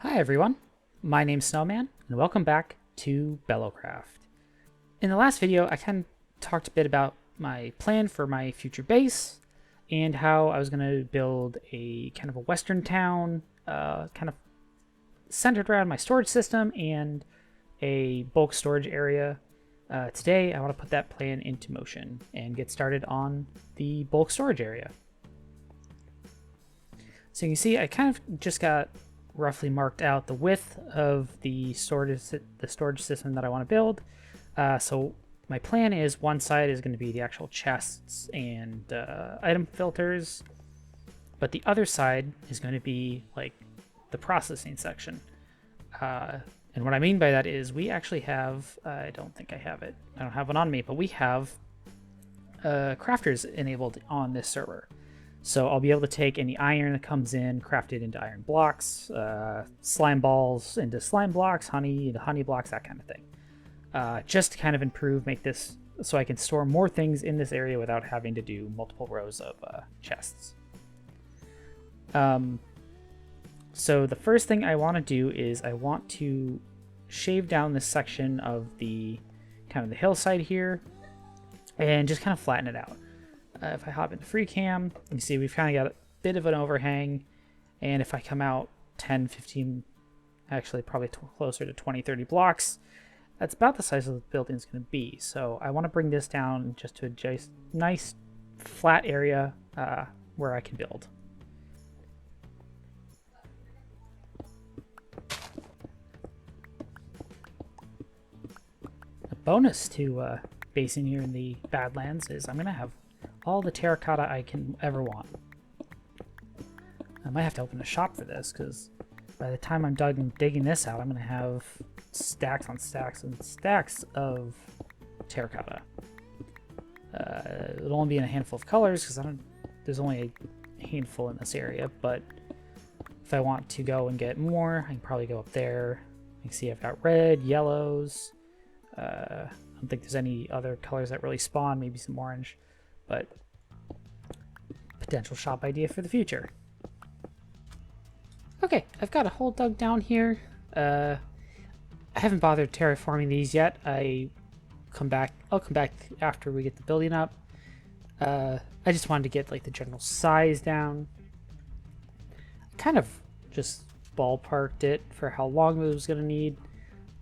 Hi everyone, my name's Snowman, and welcome back to Bellocraft. In the last video, I kind of talked a bit about my plan for my future base, and how I was going to build a kind of a western town, kind of centered around my storage system and a bulk storage area. Today, I want to put that plan into motion and get started on the bulk storage area. So you can see I kind of just got roughly marked out the width of the storage system that I want to build. So my plan is one side is going to be the actual chests and item filters, but the other side is going to be like the processing section. And what I mean by that is we actually have, I don't think I have it, I don't have one on me, but we have crafters enabled on this server. So I'll be able to take any iron that comes in, craft it into iron blocks, slime balls into slime blocks, honey into honey blocks, that kind of thing. Just to kind of improve, make this so I can store more things in this area without having to do multiple rows of chests. So the first thing I want to do is I want to shave down this section of the kind of the hillside here and just kind of flatten it out. If I hop into free cam, you see we've kind of got a bit of an overhang, and if I come out 10, 15, actually probably closer to 20, 30 blocks, that's about the size of the building's going to be. So I want to bring this down just to a nice flat area where I can build. A bonus to basing here in the Badlands is I'm going to have all the terracotta I can ever want. I might have to open a shop for this, because by the time I'm digging this out, I'm going to have stacks on stacks and stacks of terracotta. It'll only be in a handful of colors, because there's only a handful in this area, but if I want to go and get more, I can probably go up there. You can see I've got red, yellows. I don't think there's any other colors that really spawn, maybe some orange. But potential shop idea for the future. Okay, I've got a hole dug down here. I haven't bothered terraforming these yet. I'll come back after we get the building up. I just wanted to get like the general size down. I kind of just ballparked it for how long it was going to need.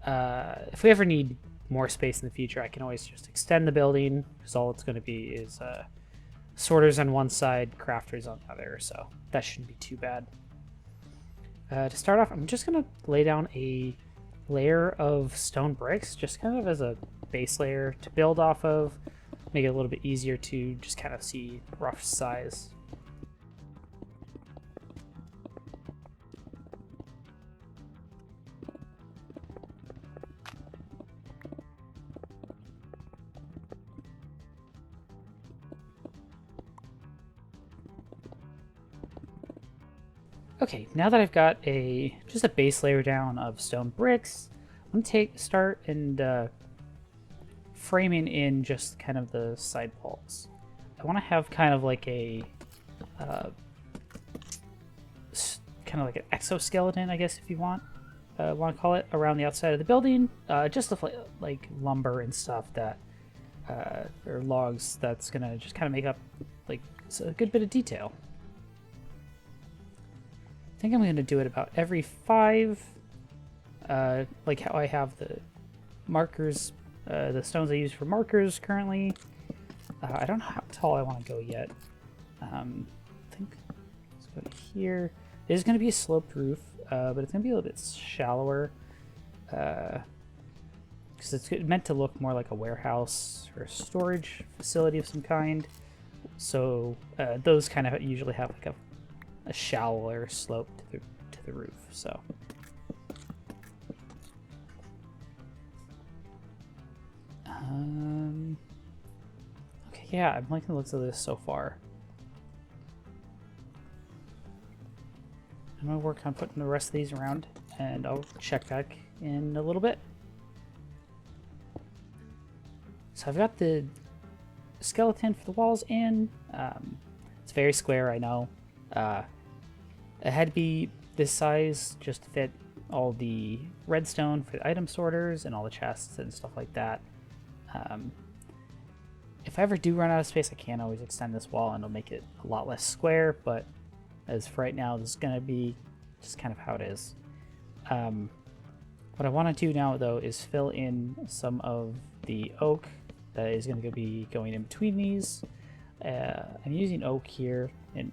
If we ever need more space in the future, I can always just extend the building, because all it's going to be is sorters on one side, crafters on the other, so that shouldn't be too bad. To start off, I'm just going to lay down a layer of stone bricks, just kind of as a base layer to build off of, make it a little bit easier to just kind of see rough size. Okay, now that I've got just a base layer down of stone bricks, I'm gonna start and framing in just kind of the side walls. I want to have kind of like a kind of like an exoskeleton, I guess, if you want to call it, around the outside of the building, just like lumber and stuff that or logs that's gonna just kind of make up like a good bit of detail. I think I'm going to do it about every 5, like how I have the markers, the stones I use for markers currently. I don't know how tall I want to go yet. I think let's go to here. It is going to be a sloped roof, but it's going to be a little bit shallower, because it's meant to look more like a warehouse or a storage facility of some kind. So those kind of usually have like a shallower slope to the roof. So okay, yeah, I'm liking the looks of this so far. I'm gonna work on putting the rest of these around, and I'll check back in a little bit. So I've got the skeleton for the walls in. It's very square, I know. It had to be this size just to fit all the redstone for the item sorters and all the chests and stuff like that. If I ever do run out of space, I can always extend this wall and it'll make it a lot less square, but as for right now, this is going to be just kind of how it is. What I want to do now, though, is fill in some of the oak that is going to be going in between these. I'm using oak here, and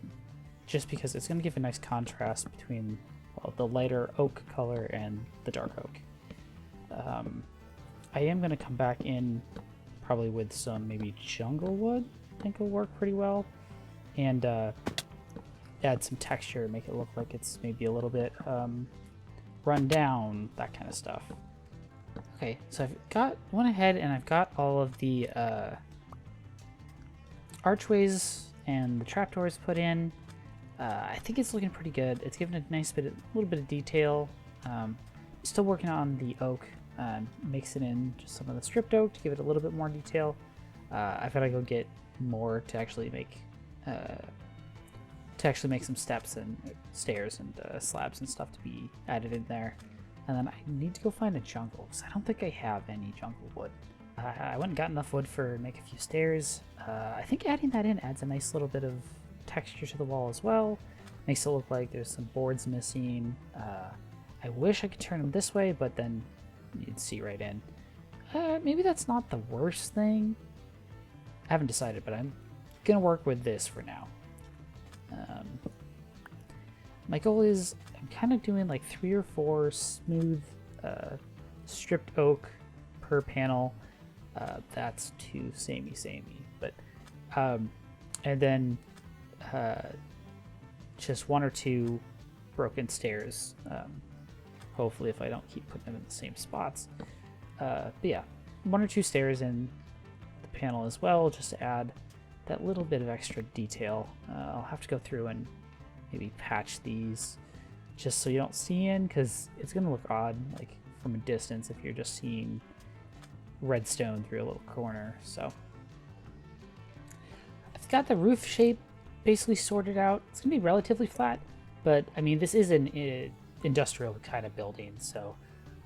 just because it's going to give a nice contrast between, well, the lighter oak color and the dark oak. I am going to come back in probably with some maybe jungle wood. I think will work pretty well, and add some texture, make it look like it's maybe a little bit run down, that kind of stuff. Okay, so I've went ahead and I've got all of the archways and the trapdoors put in. I think it's looking pretty good. It's given a nice little bit of detail. Still working on the oak, mixing in just some of the stripped oak to give it a little bit more detail. I've got to go get more to actually make some steps and stairs and slabs and stuff to be added in there. And then I need to go find a jungle, because I don't think I have any jungle wood. I went and got enough wood for make a few stairs. I think adding that in adds a nice little bit of texture to the wall as well. Makes it look like there's some boards missing. I wish I could turn them this way, but then you'd see right in. Maybe that's not the worst thing. I haven't decided, but I'm gonna work with this for now. My goal is I'm kind of doing like 3 or 4 smooth stripped oak per panel. That's too samey, but and then just 1 or 2 broken stairs. Hopefully, if I don't keep putting them in the same spots. But yeah, 1 or 2 stairs in the panel as well, just to add that little bit of extra detail. I'll have to go through and maybe patch these just so you don't see in, because it's going to look odd like from a distance if you're just seeing redstone through a little corner. So I've got the roof shape basically sorted out. It's going to be relatively flat, but I mean, this is an industrial kind of building, so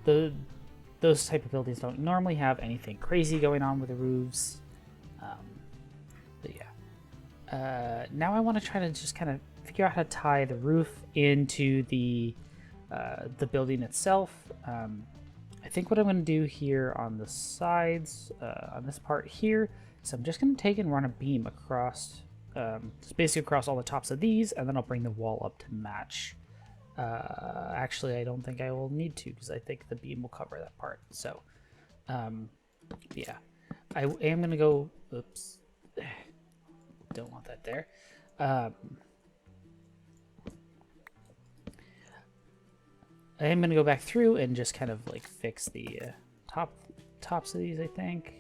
those type of buildings don't normally have anything crazy going on with the roofs. But yeah, now I want to try to just kind of figure out how to tie the roof into the building itself. I think what I'm going to do here on the sides, on this part here, is I'm just going to take and run a beam across, just basically across all the tops of these, and then I'll bring the wall up to match. Actually, I don't think I will need to, because I think the beam will cover that part. So, yeah, I am going to go, oops, don't want that there. I am going to go back through and just kind of like fix the tops of these, I think.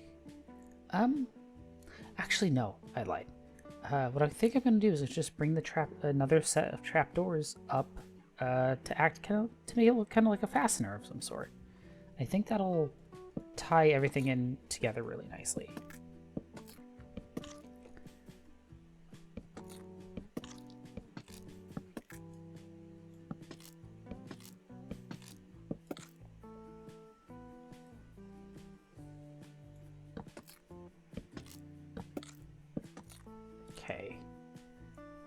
Actually, no, I lied. What I think I'm going to do is just bring another set of trapdoors up to make it look kind of like a fastener of some sort. I think that'll tie everything in together really nicely. Okay,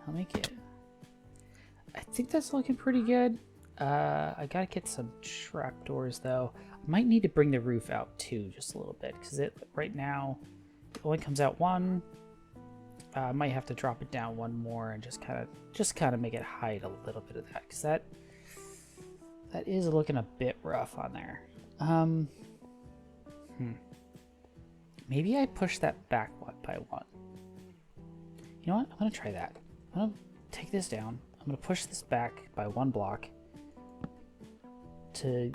I'll make it. I think that's looking pretty good. I gotta get some trapdoors though. I might need to bring the roof out too, just a little bit, because right now it only comes out 1. I might have to drop it down 1 more and just kind of make it hide a little bit of that, because that is looking a bit rough on there. Maybe I push that back 1 by 1. You know what? I'm gonna try that. I'm gonna take this down. I'm gonna push this back by 1 block to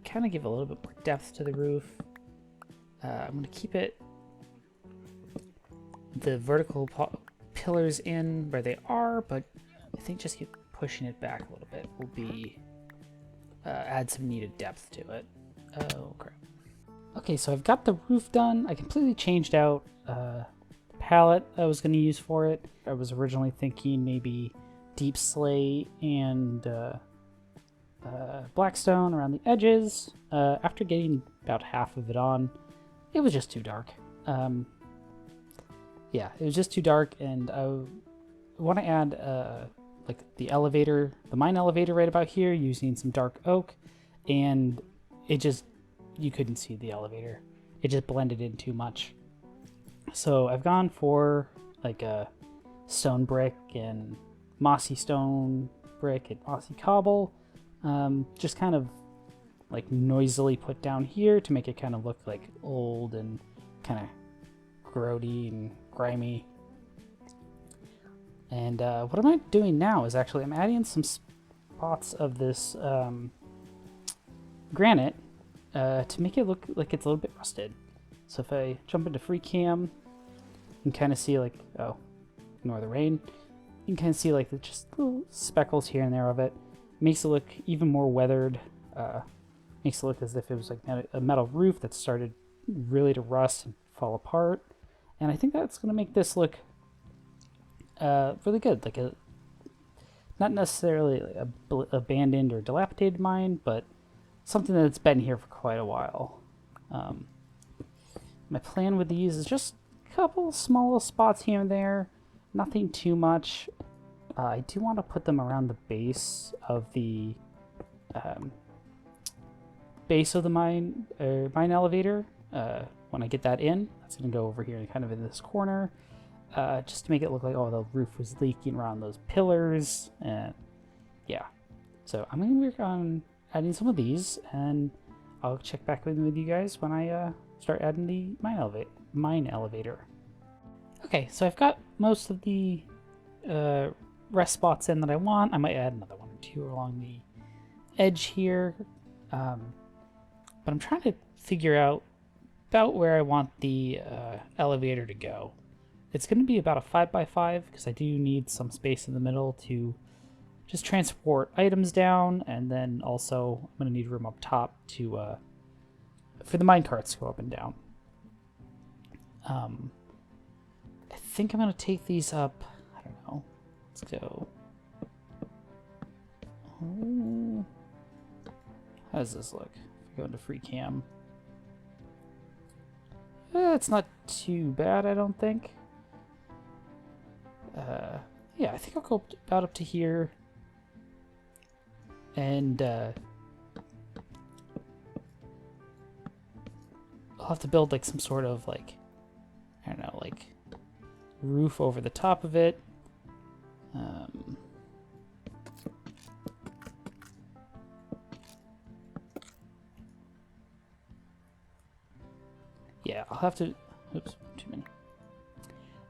kind of give a little bit more depth to the roof. I'm gonna keep the vertical pillars in where they are, but I think just keep pushing it back a little bit will be add some needed depth to it. Oh crap. Okay, so I've got the roof done. I completely changed out the palette I was going to use for it. I was originally thinking maybe deep slate and blackstone around the edges. After getting about half of it on, it was just too dark. Yeah, it was just too dark, and I want to add like the elevator, the mine elevator right about here, using some dark oak, and you couldn't see the elevator. It just blended in too much. So I've gone for like a stone brick and mossy stone brick and mossy cobble, just kind of like noisily put down here to make it kind of look like old and kind of grody and grimy. And what I'm doing now is actually I'm adding some spots of this granite to make it look like it's a little bit rusted. So if I jump into free cam, you can kind of see like, oh, ignore the rain. You can kind of see like just little speckles here and there of it. Makes it look even more weathered. Makes it look as if it was like a metal roof that started really to rust and fall apart. And I think that's going to make this look really good. Like not necessarily like a abandoned or dilapidated mine, but something that's been here for quite a while. My plan with these is just a couple small spots here and there. Nothing too much. I do want to put them around the base of the mine elevator. When I get that in, that's going to go over here, kind of in this corner, just to make it look like, oh, the roof was leaking around those pillars. And yeah, so I'm going to work on adding some of these, and I'll check back with you guys when I start adding the mine elevator. Okay, so I've got most of the rest spots in that I want. I might add another one or two along the edge here, but I'm trying to figure out about where I want the elevator to go. It's going to be about a 5x5 because I do need some space in the middle to just transport items down, and then also I'm going to need room up top to for the mine carts to go up and down. I think I'm going to take these up. I don't know. Let's go. How does this look? If I go into free cam. It's not too bad, I don't think. Yeah, I think I'll go about up to here. And I'll have to build like some sort of like, I don't know, like roof over the top of it. Yeah, I'll have to, oops, too many.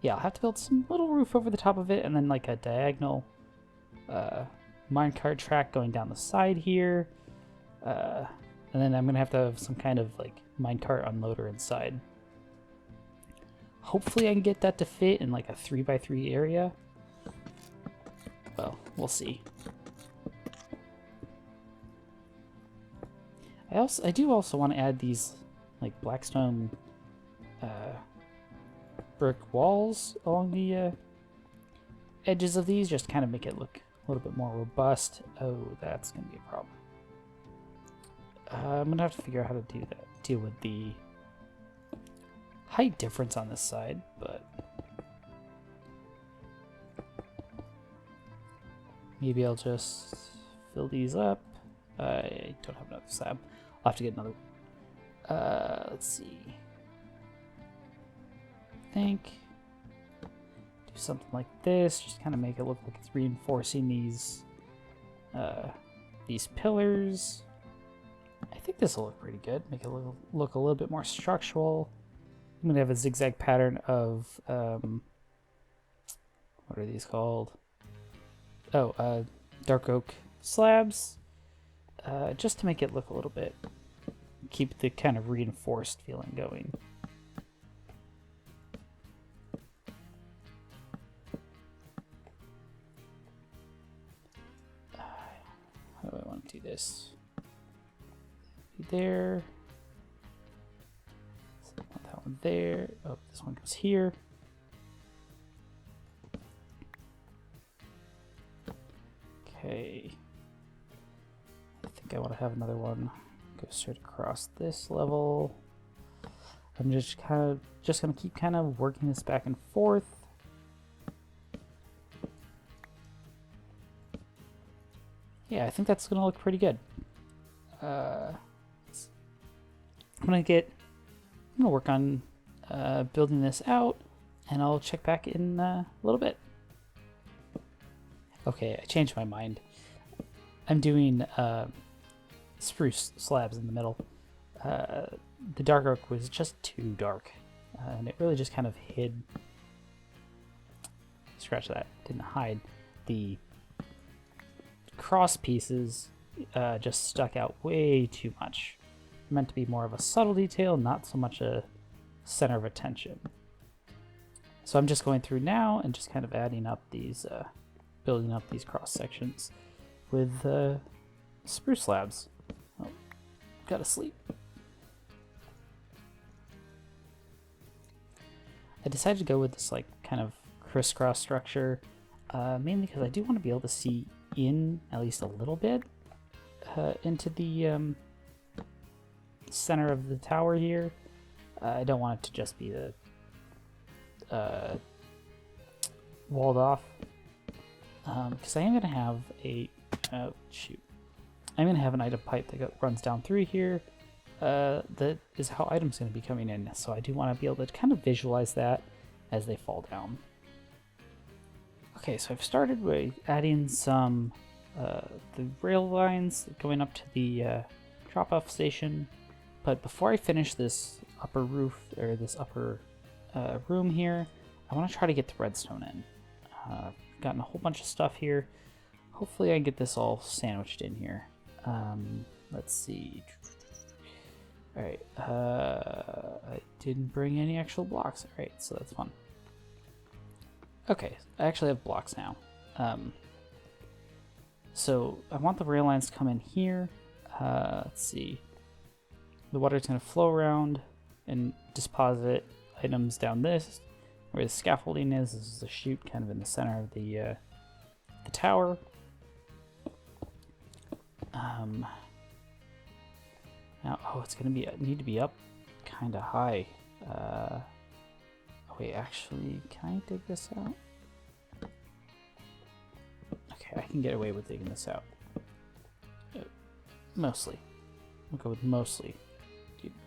Yeah, I'll have to build some little roof over the top of it, and then like a diagonal minecart track going down the side here. And then I'm gonna have to have some kind of like minecart unloader inside. Hopefully I can get that to fit in like a 3x3 area. Well, we'll see. I do also want to add these like blackstone brick walls along the edges of these, just kind of make it look a little bit more robust. Oh, that's gonna be a problem. I'm gonna have to figure out how to do that. Deal with the height difference on this side, but maybe I'll just fill these up. I don't have another slab. I'll have to get another. Let's see. I think do something like this. Just kind of make it look like it's reinforcing these pillars. I think this will look pretty good. Make it look a little bit more structural. I'm gonna have a zigzag pattern of what are these called? Oh, dark oak slabs, just to make it look a little bit, keep the kind of reinforced feeling going. How do I want to do this? There. So I want that one there. Oh, this one goes here. Okay. I think I want to have another one go straight across this level. I'm just gonna keep kind of working this back and forth. Yeah, I think that's gonna look pretty good. I'm gonna work on building this out, and I'll check back in a little bit. Okay, I changed my mind. I'm doing spruce slabs in the middle. The dark oak was just too dark, and it really just kind of hid. Scratch that. Didn't hide. The cross pieces just stuck out way too much. Meant to be more of a subtle detail, not so much a center of attention. So I'm just going through now and just kind of adding up these, building up these cross sections with spruce slabs. Oh, gotta sleep. I decided to go with this like kind of crisscross structure, mainly because I do want to be able to see in at least a little bit into the center of the tower here. I don't want it to just be the walled off, because I am going to have a I'm going to have an item pipe that runs down through here. That is how items going to be coming in, so I do want to be able to kind of visualize that as they fall down. Okay, so I've started with adding some the rail lines going up to the drop-off station, but before I finish this upper roof, or this upper room here, I want to try to get the redstone in. I've gotten a whole bunch of stuff here. Hopefully I can get this all sandwiched in here. Let's see. Alright, I didn't bring any actual blocks. Alright, so that's fun. Okay, I actually have blocks now. So I want the rail lines to come in here. Let's see. The water's going to flow around and deposit items down this, where the scaffolding is. This is a chute kind of in the center of the tower. Now, oh, it's gonna need to be up kind of high. Oh, wait, actually, can I dig this out? Okay, I can get away with digging this out. Mostly. We'll go with mostly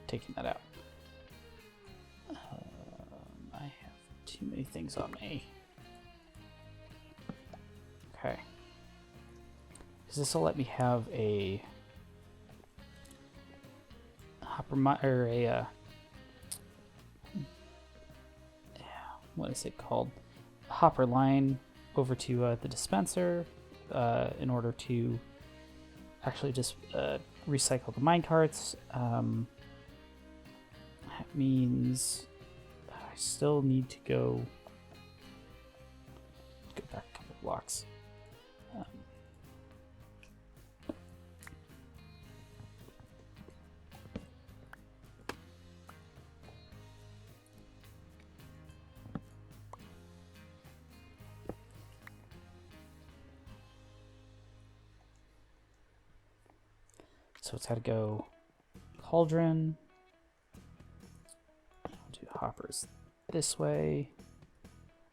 taking that out. I have too many things on me. Okay. Because this will let me have a hopper or a what is it called? A hopper line over to the dispenser in order to actually just recycle the minecarts. That means I still need to go back a couple blocks. So it's got to go cauldron. I'll do hoppers this way.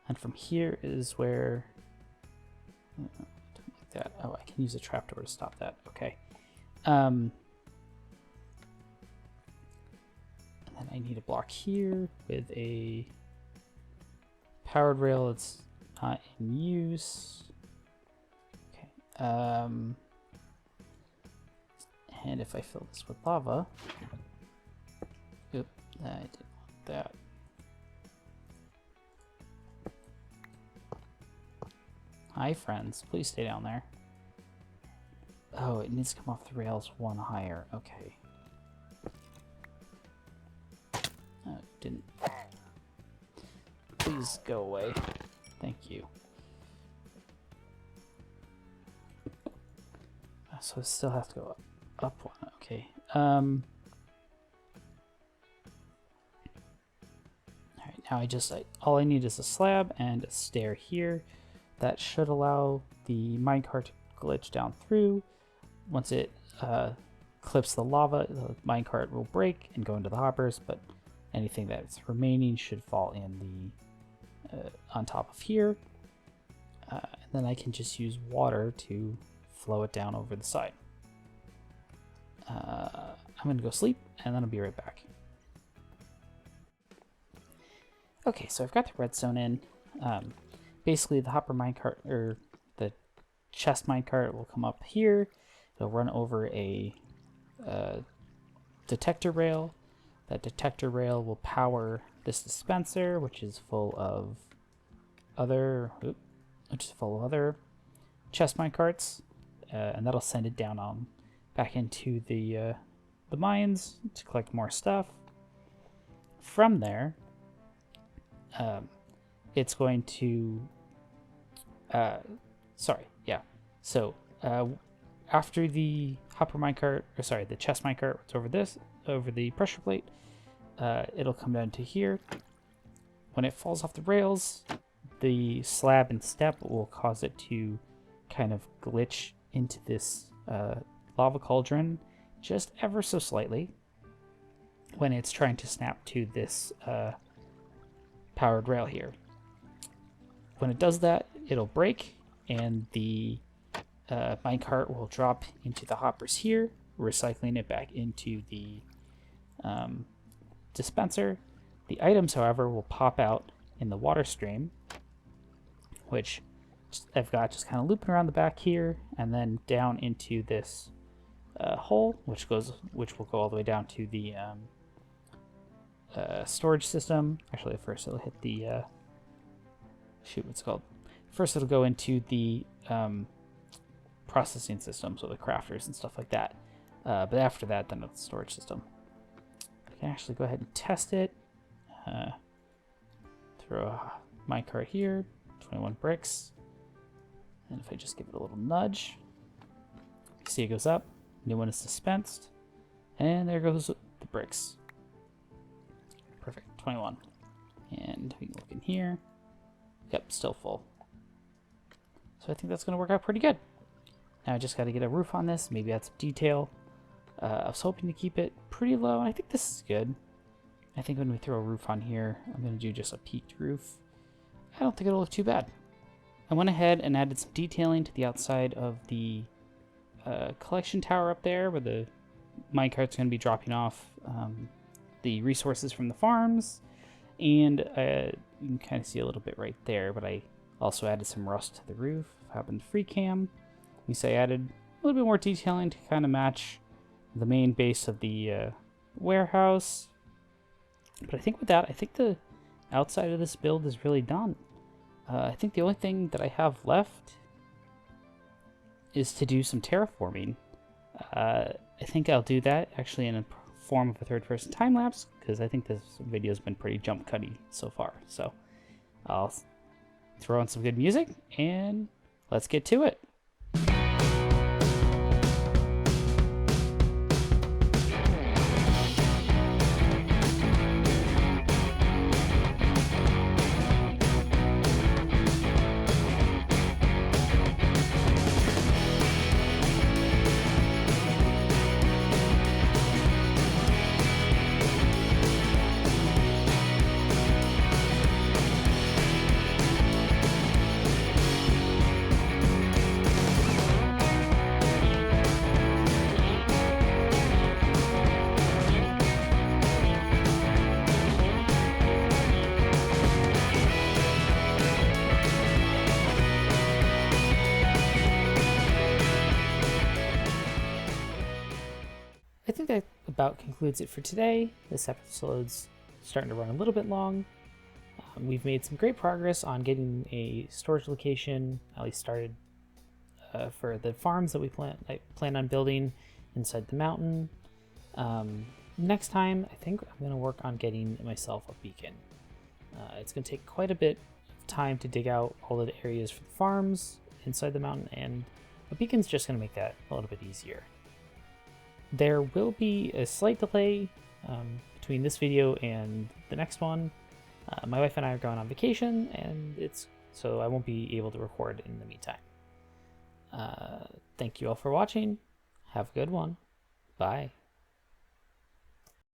And from here is where... don't like that. Oh, I can use a trapdoor to stop that. Okay. And then I need a block here with a powered rail that's not in use. Okay. And if I fill this with lava, oop, I didn't want that. Hi friends, please stay down there. Oh, it needs to come off the rails one higher, okay. Oh, it didn't. Please go away, thank you. So it still has to go up one, okay. Alright, now all I need is a slab and a stair here. That should allow the minecart to glitch down through. Once it clips the lava, the minecart will break and go into the hoppers, but anything that's remaining should fall in the on top of here. And then I can just use water to flow it down over the side. I'm gonna go sleep and then I'll be right back. Okay, so I've got the redstone in. Basically the hopper minecart, or the chest minecart, will come up here. It'll run over a detector rail. That detector rail will power this dispenser, which is full of other chest minecarts, and that'll send it down back into the mines to collect more stuff. From there, it's going to So after the hopper minecart, or sorry, the chest minecart, it's over the pressure plate, it'll come down to here. When it falls off the rails, the slab and step will cause it to kind of glitch into this lava cauldron just ever so slightly when it's trying to snap to this powered rail here. When it does that, it'll break and the minecart will drop into the hoppers here, recycling it back into the dispenser. The items, however, will pop out in the water stream, which I've got just kind of looping around the back here and then down into this hole, which will go all the way down to the storage system. Actually, first it'll hit the what's it called? First it'll go into the processing system, so the crafters and stuff like that. But after that, then it's the storage system. I can actually go ahead and test it. Throw a minecart here, 21 bricks. And if I just give it a little nudge, you see it goes up, new one is dispensed, and there goes the bricks. Perfect, 21. And we can look in here. Yep, still full. So I think that's going to work out pretty good. Now I just got to get a roof on this, maybe add some detail. I was hoping to keep it pretty low, and I think this is good. I think when we throw a roof on here, I'm going to do just a peaked roof. I don't think it'll look too bad. I went ahead and added some detailing to the outside of the collection tower up there, where the minecart's going to be dropping off the resources from the farms. And you can kind of see a little bit right there, but I also added some rust to the roof. Happened to free cam. We say added a little bit more detailing to kind of match the main base of the warehouse. But I think with that, I think the outside of this build is really done. I think the only thing that I have left is to do some terraforming. I think I'll do that actually in a form of a third-person time-lapse, because I think this video's been pretty jump-cutty so far. So I'll throw in some good music, and let's get to it. I think that about concludes it for today. This episode's starting to run a little bit long. We've made some great progress on getting a storage location, at least started, for the farms that I plan on building inside the mountain. Next time, I think I'm going to work on getting myself a beacon. It's going to take quite a bit of time to dig out all the areas for the farms inside the mountain, and a beacon's just going to make that a little bit easier. There will be a slight delay between this video and the next one. My wife and I are going on vacation, and so I won't be able to record in the meantime. Thank you all for watching. Have a good one. Bye.